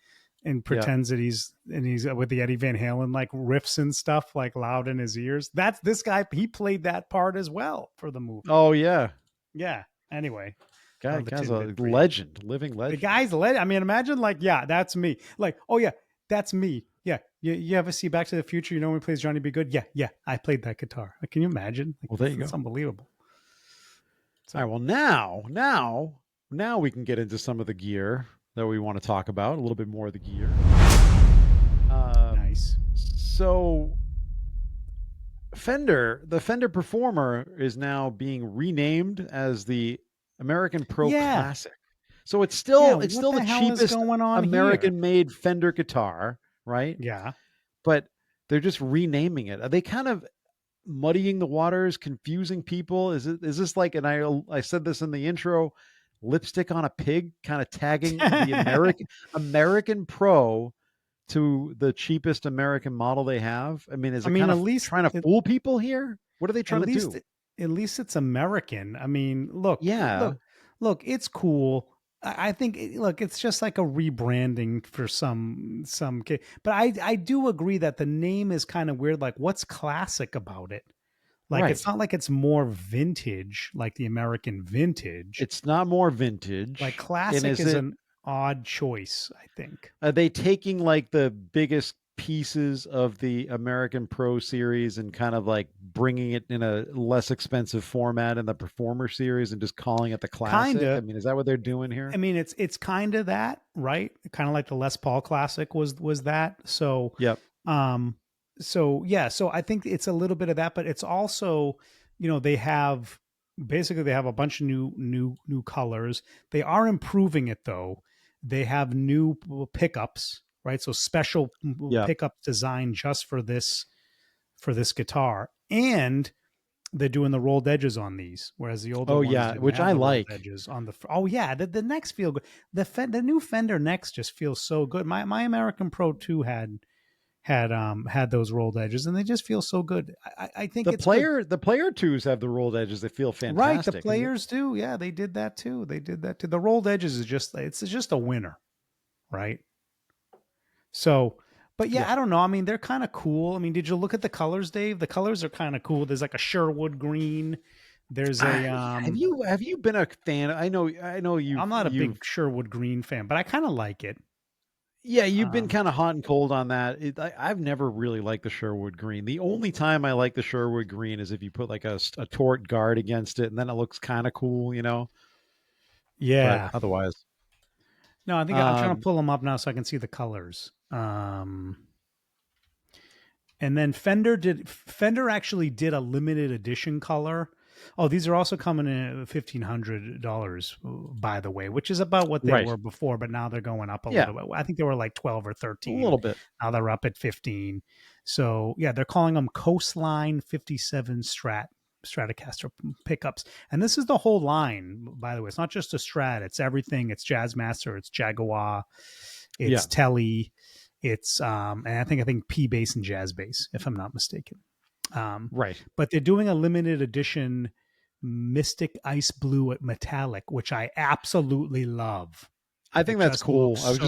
S3: and pretends that he's with the Eddie Van Halen like riffs and stuff like loud in his ears. That's this guy. He played that part as well for the movie.
S2: Oh yeah.
S3: Yeah. Anyway,
S2: Guy's a legend, living legend.
S3: the guy's legend. I mean, imagine that's me. Like, oh yeah, that's me. Yeah. You ever see Back to the Future? You know when he plays Johnny B. Good? Yeah. I played that guitar. Like, can you imagine? Like,
S2: well, there you go.
S3: It's unbelievable.
S2: So, all right. Well, now we can get into some of the gear that we want to talk about. A little bit more of the gear.
S3: Nice.
S2: So, the Fender Performer is now being renamed as the American Pro Classic. So it's still the cheapest American-made Fender guitar, right?
S3: Yeah.
S2: But they're just renaming it. Are they kind of muddying the waters, confusing people? Is this like, and I said this in the intro, lipstick on a pig, kind of tagging the American Pro to the cheapest American model they have? I mean, is it kind of trying to fool people here? What are they trying to do?
S3: At least it's American. I mean, look, it's cool. I think, it's just like a rebranding for some kid. But I do agree that the name is kind of weird. Like, what's classic about it? Like, right. It's not like it's more vintage, like the American vintage.
S2: It's not more vintage.
S3: Like, classic is an odd choice, I think.
S2: Are they taking like the biggest pieces of the American Pro series and kind of like bringing it in a less expensive format in the Performer series and just calling it the Classic?
S3: Kinda.
S2: I mean, is that what they're doing here?
S3: I mean, it's kind of that, right? Kind of like the Les Paul Classic was that. So,
S2: yep.
S3: So I think it's a little bit of that, but it's also, they have a bunch of new colors. They are improving it though. They have new pickups, right? So special pickup designed just for this guitar, and they're doing the rolled edges on these, whereas the older ones
S2: which I like.
S3: Edges on the necks feel good. The new Fender necks just feel so good. My American Pro 2 had those rolled edges, and they just feel so good. I think
S2: the player twos have the rolled edges that feel fantastic.
S3: Right, the players do. Yeah, they did that too. The rolled edges is just a winner, right? So, but yeah, I don't know. I mean, they're kind of cool. I mean, did you look at the colors, Dave? The colors are kind of cool. There's like a Sherwood green. There's a
S2: have you been a fan? I know you.
S3: I'm not a big Sherwood green fan, but I kind of like it.
S2: Yeah, you've been kind of hot and cold on that. I've never really liked the Sherwood green. The only time I like the Sherwood green is if you put like a tort guard against it, and then it looks kind of cool,
S3: Yeah.
S2: But otherwise,
S3: no. I think I'm trying to pull them up now so I can see the colors. And then Fender actually did a limited edition color. Oh, these are also coming in at $1,500, by the way, which is about what they were before, but now they're going up a little bit. I think they were like 12 or 13.
S2: A little bit.
S3: Now they're up at 15. So yeah, they're calling them Coastline 57 Stratocaster pickups. And this is the whole line, by the way. It's not just a Strat. It's everything. It's Jazzmaster. It's Jaguar. It's Tele. It's and I think P bass and jazz bass, if I'm not mistaken.
S2: Right.
S3: But they're doing a limited edition Mystic Ice Blue at metallic, which I absolutely love.
S2: I think that's cool. I was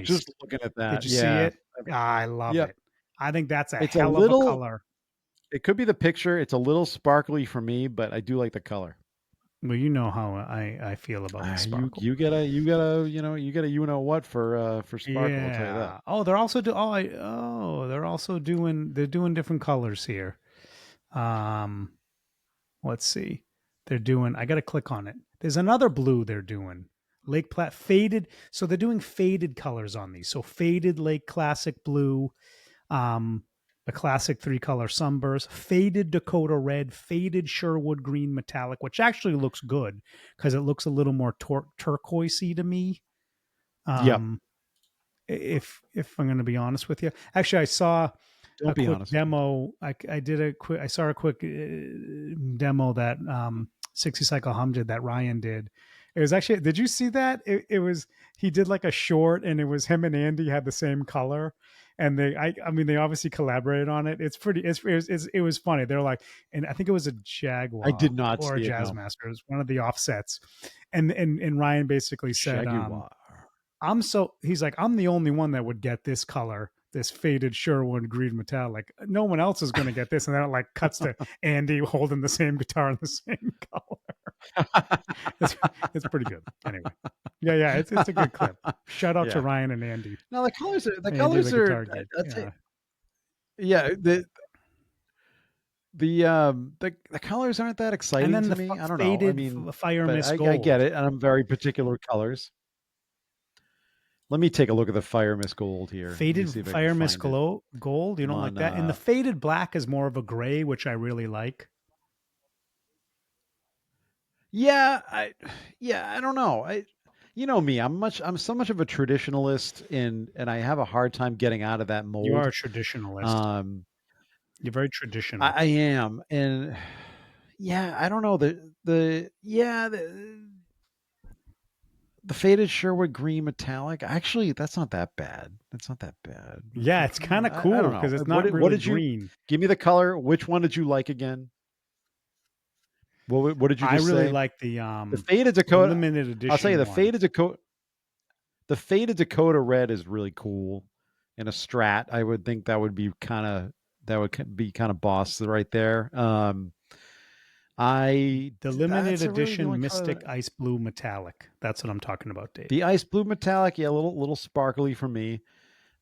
S2: just looking at that.
S3: Did you see it? I love it. I think that's a hell of a color.
S2: It could be the picture. It's a little sparkly for me, but I do like the color.
S3: Well, you know how I feel about the sparkle.
S2: You get a what for sparkle.
S3: Yeah.
S2: I'll tell you that.
S3: Oh, they're also doing different colors here. Let's see. They're doing. I got to click on it. There's another blue they're doing. Lake Platte faded. So they're doing faded colors on these. So faded Lake Classic blue, a classic 3-color sunburst, faded Dakota red, faded Sherwood green metallic, which actually looks good because it looks a little more turquoisey to me. If I'm going to be honest with you, actually, I saw a quick demo. I saw a quick demo that 60 Cycle Hum did, that Ryan did, It was actually, did you see that? It was, he did like a short and it was him and Andy had the same color. And I mean, they obviously collaborated on it. It's pretty, it was funny. They're like, and I think it was a
S2: I
S3: Jaguar
S2: did not
S3: or a
S2: see it. No.
S3: Jazzmaster. It was one of the offsets. And Ryan basically said,
S2: Jaguar.
S3: he's like, I'm the only one that would get this color, this faded Sherwood green metallic. No one else is going to get this. And then it like cuts to Andy holding the same guitar in the same color. It's pretty good. Anyway, yeah, it's a good clip. Shout out to Ryan and Andy.
S2: Now the colors yeah, the colors aren't that exciting to me. I don't know. I mean,
S3: fire mist gold.
S2: I get it, and I'm very particular colors. Let me take a look at the fire mist gold here.
S3: Faded fire mist gold. You don't like that? And the faded black is more of a gray, which I really like.
S2: Yeah, I don't know. You know me, I'm so much of a traditionalist, and I have a hard time getting out of that mold.
S3: You are a traditionalist. You're very traditional.
S2: I am, and yeah, I don't know the faded Sherwood green metallic. Actually, that's not that bad.
S3: Yeah, it's kind of cool because it's not really green.
S2: Give me the color. Which one did you like again? What did you just say?
S3: I really like the
S2: faded Dakota
S3: limited edition.
S2: I'll tell you the faded Dakota red is really cool. In a Strat, I would think that would be kind of boss right there.
S3: The limited edition Mystic Ice Blue Metallic. That's what I'm talking about, Dave.
S2: The Ice Blue Metallic, yeah, a little sparkly for me.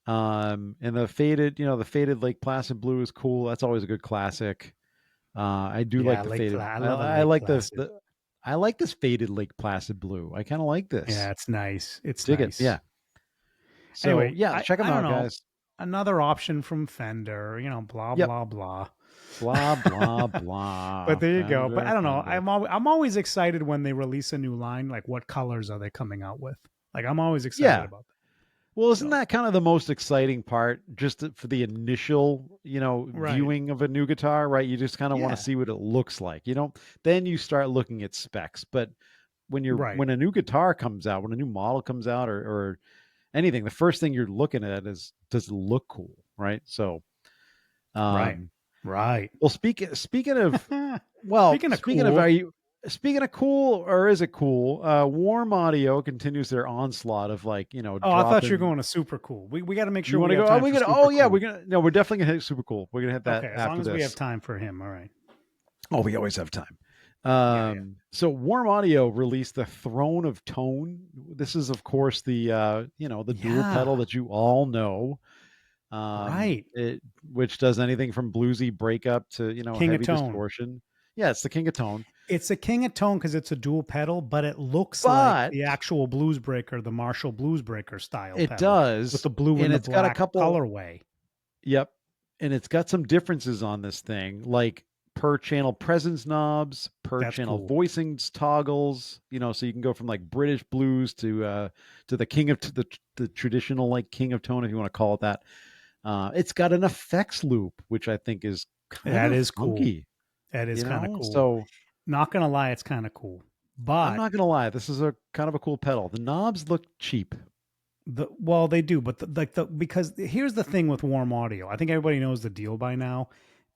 S2: And the faded Lake Placid Blue is cool. That's always a good classic. I do like the faded. I like I like this faded Lake Placid Blue. I kind of like this.
S3: Yeah, it's nice. It's
S2: dig
S3: nice.
S2: it. Yeah. So
S3: anyway,
S2: check them out, guys.
S3: Another option from Fender. Blah blah blah.
S2: Blah blah blah.
S3: But there you go. But I don't know. I'm always excited when they release a new line. Like, what colors are they coming out with? Like, I'm always excited about that.
S2: Well, isn't that kind of the most exciting part, just for the initial, viewing of a new guitar, right? You just kind of want to see what it looks like, then you start looking at specs. But when when a new guitar comes out, when a new model comes out or anything, the first thing you're looking at is, does it look cool? Right. So,
S3: right.
S2: Well, speaking of, Speaking of cool, or is it cool? Warm Audio continues their onslaught of
S3: I thought you were going to Supercool. We got to make sure
S2: we
S3: have
S2: time
S3: for
S2: Supercool. We're definitely gonna hit Supercool. We're gonna hit that
S3: as long as we have time for him. All right.
S2: Oh, we always have time. So Warm Audio released the Throne of Tone. This is, of course, the dual pedal that you all know.
S3: Right.
S2: Which does anything from bluesy breakup to
S3: King
S2: heavy
S3: of Tone.
S2: distortion. Yeah, it's the King of Tone.
S3: It's a King of Tone because it's a dual pedal, but it looks like the actual Blues Breaker, the Marshall Blues Breaker style.
S2: It
S3: pedal,
S2: does,
S3: with the blue and
S2: it's
S3: the black
S2: got a couple
S3: colorway.
S2: Yep, and it's got some differences on this thing, like per channel presence knobs, channel voicings toggles. So you can go from like British blues to the King of the traditional like King of Tone, if you want to call it that. It's got an effects loop, which I think is
S3: that is
S2: funky.
S3: Cool. That is kind of cool.
S2: So,
S3: not gonna lie, it's kind of cool. But
S2: I'm not gonna lie, this is a kind of a cool pedal. The knobs look cheap.
S3: Well, they do, but because here's the thing with Warm Audio. I think everybody knows the deal by now.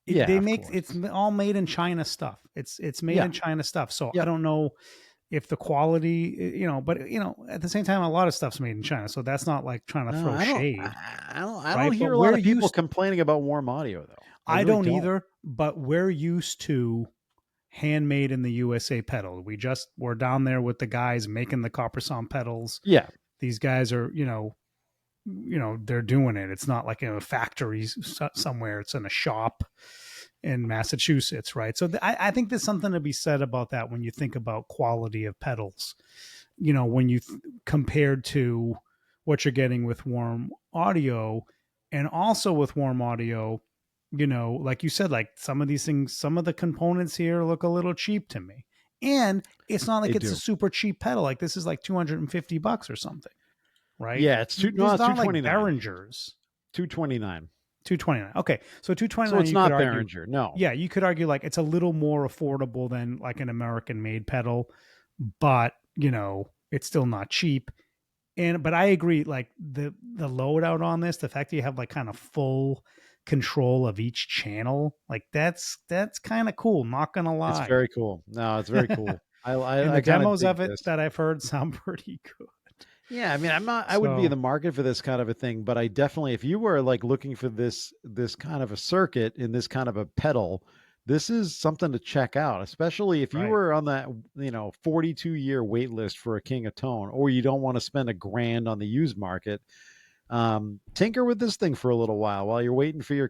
S3: It's all made in China stuff. It's made in China stuff. So I don't know if the quality, but at the same time, a lot of stuff's made in China. So that's not like trying to throw shade.
S2: I don't hear a lot of people complaining about Warm Audio though.
S3: I don't either, but we're used to handmade in the USA pedal. We're down there with the guys making the Copper Sound pedals.
S2: Yeah.
S3: These guys are, they're doing it. It's not like in a factory somewhere. It's in a shop in Massachusetts, right? So I think there's something to be said about that when you think about quality of pedals, when you compared to what you're getting with Warm Audio, and also with Warm Audio, like you said, like some of these things, some of the components here look a little cheap to me. And it's not like it's a super cheap pedal. Like this is like $250 or something, right?
S2: Yeah, it's $229.
S3: Like Behringer's.
S2: $229.
S3: $229. Okay, so $229.
S2: So it's not Behringer. No.
S3: Yeah, you could argue like it's a little more affordable than like an American-made pedal, but it's still not cheap. But I agree, like the loadout on this, the fact that you have like kind of full control of each channel, like that's kind of cool. Not gonna
S2: It's
S3: lie.
S2: very cool. No, it's very cool.
S3: And
S2: I
S3: the
S2: kind of
S3: demos
S2: dig
S3: of it
S2: this.
S3: that I've heard sound pretty good.
S2: Yeah, I mean, I wouldn't be in
S3: So
S2: the market for this kind of a thing, but I definitely, if you were like looking for this kind of a circuit in this kind of a pedal, this is something to check out, especially if you
S3: right.
S2: were on that, 42-year wait list for a King of Tone, or you don't want to spend $1,000 on the used market. Tinker with this thing for a little while you're waiting for your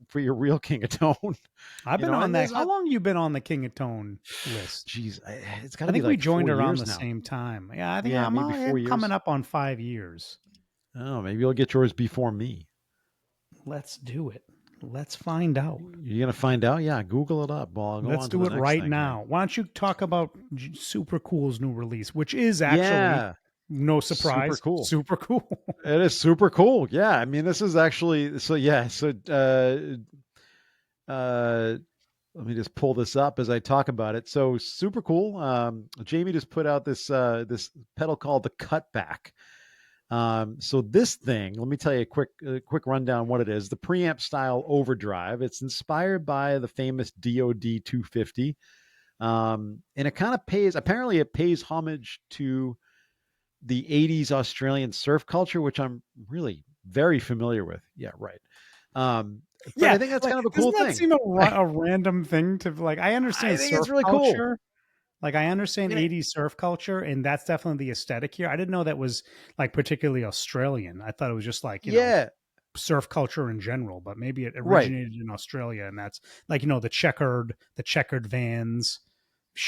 S2: for your real King of Tone.
S3: I've been on
S2: And
S3: that.
S2: there's
S3: How
S2: not,
S3: long you been on the King of Tone list?
S2: geez, it's got
S3: I
S2: to be
S3: think we
S2: like
S3: joined
S2: 4
S3: around
S2: years
S3: the
S2: now.
S3: same time. Yeah, I think
S2: Yeah, maybe 4
S3: I'm coming
S2: years.
S3: up on 5 years.
S2: Oh, maybe you'll get yours before me.
S3: Let's do it. Let's find out.
S2: You're gonna find out. Yeah, Google it up. Well, I'll go
S3: Let's
S2: on to
S3: do
S2: the
S3: it
S2: next
S3: right
S2: thing here.
S3: now. Why don't you talk about Supercool's new release, which is actually,
S2: Yeah,
S3: no
S2: super
S3: surprise,
S2: cool.
S3: super cool.
S2: It is super cool. Yeah, I mean, this is actually so. Yeah, so uh, let me just pull this up as I talk about it. So super cool. Jamie just put out this pedal called the Cutback. So this thing, let me tell you a quick rundown what it is. The preamp style overdrive. It's inspired by the famous DoD 250. And it kind of apparently it pays homage to the 80s Australian surf culture, which I'm really very familiar with. Yeah, right. But
S3: Yeah,
S2: I think that's
S3: like,
S2: kind of a cool
S3: doesn't that
S2: thing.
S3: seem a random thing to like? I
S2: I
S3: understand
S2: think it's
S3: surf
S2: really cool.
S3: culture. Like I
S2: I
S3: understand
S2: mean,
S3: 80s surf culture, and that's definitely the aesthetic here. I didn't know that was like particularly Australian. I thought it was just like,
S2: yeah,
S3: surf culture in general, but maybe it
S2: right,
S3: originated in Australia, and that's like, the checkered Vans,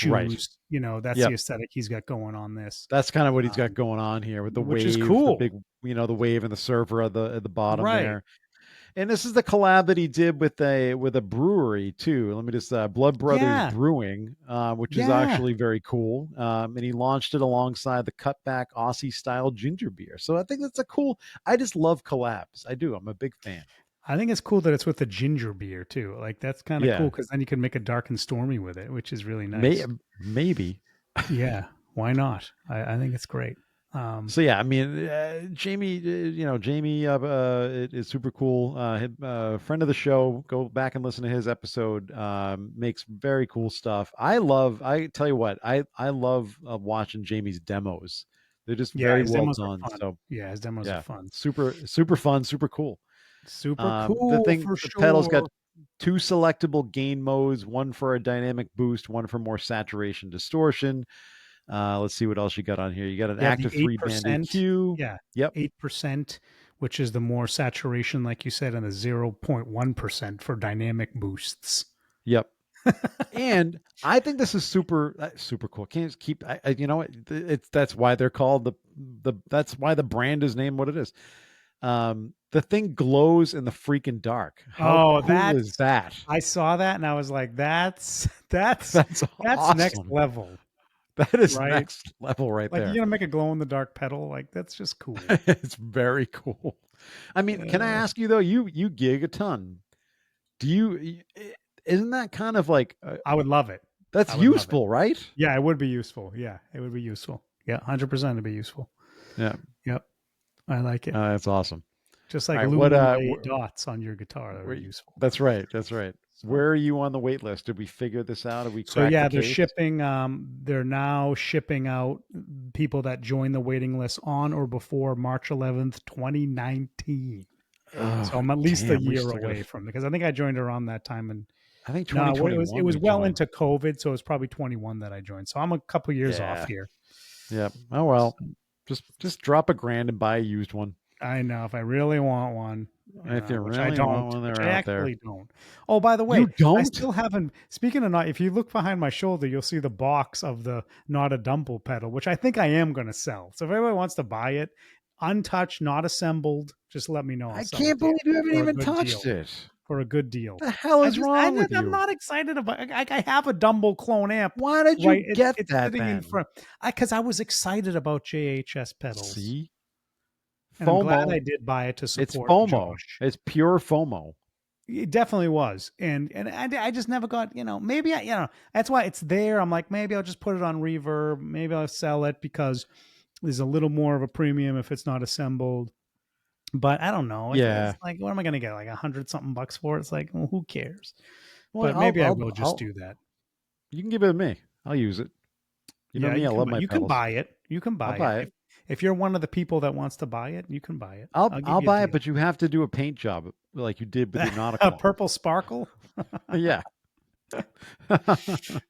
S2: right.
S3: shoes, that's the
S2: Yep.
S3: aesthetic he's got going on this.
S2: That's kind of what he's got
S3: Um,
S2: going on here with the
S3: which is
S2: wave, the
S3: cool.
S2: big, the wave and the surfer at the bottom
S3: Right.
S2: there. And this is the collab that he did with a brewery too. Let me just Blood Brothers
S3: Yeah.
S2: Brewing, which is
S3: Yeah.
S2: actually very cool. And he launched it alongside the Cutback Aussie style ginger beer. So I think that's a cool. I just love collabs. I do. I'm a big fan.
S3: I think it's cool that it's with the ginger beer too. Like that's kind of cool
S2: Yeah,
S3: because then you can make it dark and stormy with it, which is really
S2: may,
S3: nice.
S2: maybe.
S3: Yeah. Why not? I think it's great.
S2: So yeah, I mean, Jamie, Jamie is super cool. Friend of the show. Go back and listen to his episode. Makes very cool stuff. I tell you what, I love watching Jamie's demos. They're just
S3: Yeah,
S2: very
S3: his
S2: well
S3: demos are
S2: done.
S3: fun.
S2: So
S3: Yeah, his demos are
S2: yeah,
S3: fun.
S2: super fun, super cool.
S3: Super
S2: The
S3: cool
S2: thing,
S3: for
S2: the pedal's got
S3: sure.
S2: 2 selectable gain modes, one for a dynamic boost, one for more saturation distortion. Let's see what else you got on here. You got an
S3: You have the
S2: active 3-band
S3: 8%.
S2: EQ.
S3: Yeah.
S2: Yep.
S3: 8%, which is the more saturation, like you said, and the 0.1% for dynamic boosts.
S2: Yep. And I think this is super cool. Can't just keep. You know what? That's why they're called that's why the brand is named what it is. The thing glows in the freaking dark. How
S3: Oh,
S2: cool is that?
S3: I saw that and I was like, that's
S2: That's
S3: next
S2: awesome.
S3: level,
S2: That is
S3: right?
S2: next level right
S3: Like you're
S2: there.
S3: gonna make a glow in the dark pedal. Like that's just cool.
S2: It's very cool. I mean, can I
S3: Uh,
S2: ask you though? You gig a ton. Do you? Isn't that kind of like
S3: I would love it.
S2: that's
S3: I would love it.
S2: useful, right?
S3: Yeah, it would be useful. Yeah, it would be useful. Yeah, 100% it'd be useful.
S2: Yeah,
S3: Yep, I like it.
S2: that's awesome.
S3: Just
S2: All
S3: like
S2: right, what
S3: luminary dots on your guitar that are useful.
S2: That's right. That's right.
S3: So,
S2: Where are you on the wait list? Did we figure this out? Did we
S3: so
S2: crack the
S3: yeah, they're
S2: case?
S3: shipping. They're now shipping out people that join the waiting list on or before March 11th, 2019.
S2: Oh,
S3: So I'm at least a
S2: damn, we
S3: year
S2: still
S3: away
S2: got.
S3: from, because I think I joined around that time, and
S2: I think
S3: no, it
S2: 2021
S3: was
S2: we
S3: well
S2: joined.
S3: into COVID, so it was probably 21 that I joined. So I'm a couple years off
S2: Yeah.
S3: here.
S2: Yeah. Oh well. Just drop $1,000 and buy a used one.
S3: I know if I really want one,
S2: If you
S3: which I
S2: really want
S3: don't,
S2: one,
S3: which
S2: they're
S3: I
S2: out there.
S3: actually don't. Oh, by the way,
S2: You
S3: I
S2: don't?
S3: still haven't. Speaking of not, if you look behind my shoulder, you'll see the box of the Not a Dumble pedal, which I think I am going to sell. So if anyone wants to buy it, untouched, not assembled, just let me know. I'll
S2: I
S3: sell
S2: can't
S3: it to you
S2: believe you haven't
S3: for a
S2: even
S3: good
S2: touched
S3: deal.
S2: it.
S3: For a good deal.
S2: The hell is wrong with
S3: I'm
S2: you?
S3: not excited about. I have a Dumble clone amp.
S2: Why did you
S3: Right,
S2: get
S3: it's
S2: that
S3: sitting in
S2: then?
S3: front. Because I was excited about JHS pedals,
S2: See?
S3: and I'm glad
S2: FOMO.
S3: I did buy it to
S2: It's
S3: support
S2: FOMO.
S3: Josh.
S2: It's pure FOMO.
S3: It definitely was. And I just never got, maybe that's why it's there. I'm like, maybe I'll just put it on reverb. Maybe I'll sell it because there's a little more of a premium if it's not assembled. But I don't know. It's like, what am I going to get? Like $100-something for it? It's like, well, who cares?
S2: Well,
S3: But maybe I will just do that.
S2: You can give it to me. I'll use it. You know me. I love my pedals.
S3: You can buy it. You can buy it. If you're one of the people that wants to buy it, you can buy it.
S2: I'll buy it, but you have to do a paint job like you did with your nautical.
S3: A purple sparkle.
S2: Yeah.
S3: A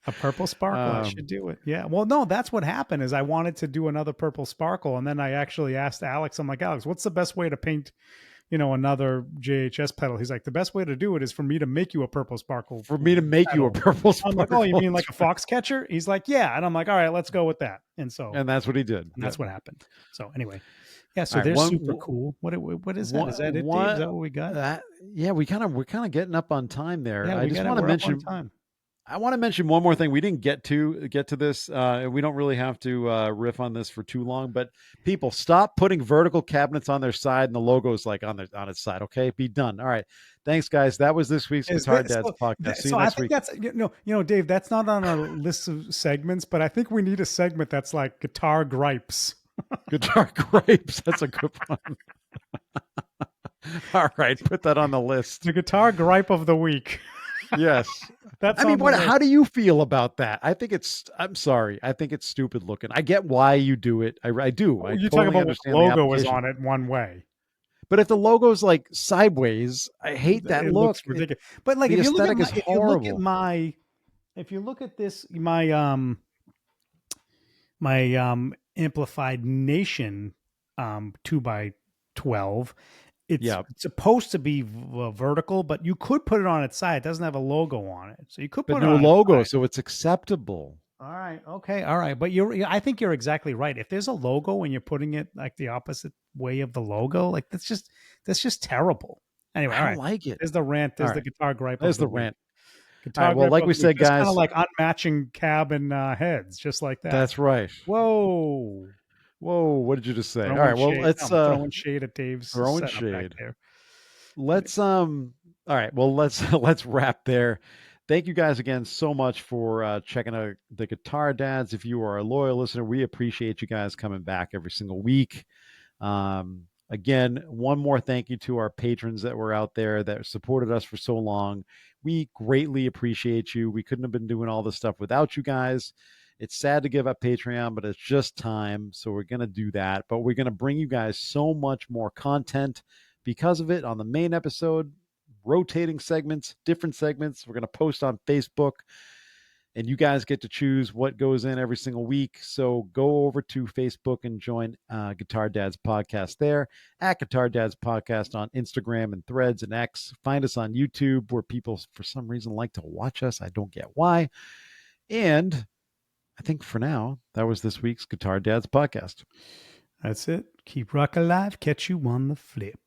S3: purple sparkle. I should do it. Yeah. Well, no, that's what happened is I wanted to do another purple sparkle. And then I actually asked Alex, I'm like, Alex, what's the best way to paint, another JHS pedal? He's like, the best way to do it is for me to make you a purple sparkle.
S2: For me to make pedal. You a purple sparkle.
S3: I'm like, oh, you mean like a fox catcher? He's like, yeah. And I'm like, all right, let's go with that. And
S2: that's what he did.
S3: And that's what happened. So anyway. Yeah, so they're super cool. What is that? Is that it, Dave? Is that what we got?
S2: We're kind of getting up on time there.
S3: Yeah,
S2: I just want to mention I want to mention one more thing. We didn't get to this. We don't really have to riff on this for too long, but people, stop putting vertical cabinets on their side and the logo's like on its side. Okay, be done. All right. Thanks, guys. That was this week's Guitar Dads podcast. See you next week.
S3: That's Dave. That's not on our list of segments, but I think we need a segment that's like guitar gripes.
S2: Guitar gripes. That's a good one. All right, put that on the list.
S3: The guitar gripe of the week.
S2: Yes. How do you feel about that? I'm sorry. I think it's stupid looking. I get why you do it. I do.
S3: Well, you talk about what logo is on it one way.
S2: But if the logo's like sideways, I hate that look.
S3: Looks ridiculous. But like, if you look at this, my Amplified Nation 2x12, it's supposed to be vertical, but you could put it on its side. It doesn't have a logo on it, so you could put
S2: no logo, so it's acceptable.
S3: All right, okay, all right, but I think you're exactly right. If there's a logo and you're putting it like the opposite way of the logo, like that's just terrible. Anyway,
S2: I don't like it.
S3: There's the rant. There's the guitar gripe.
S2: There's the rant. Guitar well, like we said, guys,
S3: kind of like unmatching cab and heads, just like that.
S2: That's right.
S3: Whoa.
S2: What did you just say? All right, well, let's
S3: throwing shade at Dave's
S2: throwing shade.
S3: There.
S2: Let's all right, well, let's wrap there. Thank you guys again so much for checking out the Guitar Dads. If you are a loyal listener, we appreciate you guys coming back every single week. Again, one more thank you to our patrons that were out there that supported us for so long. We greatly appreciate you. We couldn't have been doing all this stuff without you guys. It's sad to give up Patreon, but it's just time. So we're going to do that. But we're going to bring you guys so much more content because of it on the main episode, rotating segments, different segments. We're going to post on Facebook, and you guys get to choose what goes in every single week. So go over to Facebook and join Guitar Dads Podcast there, at Guitar Dads Podcast on Instagram and Threads and X. Find us on YouTube, where people, for some reason, like to watch us. I don't get why. And I think for now, that was this week's Guitar Dads Podcast.
S3: That's it. Keep rock alive. Catch you on the flip.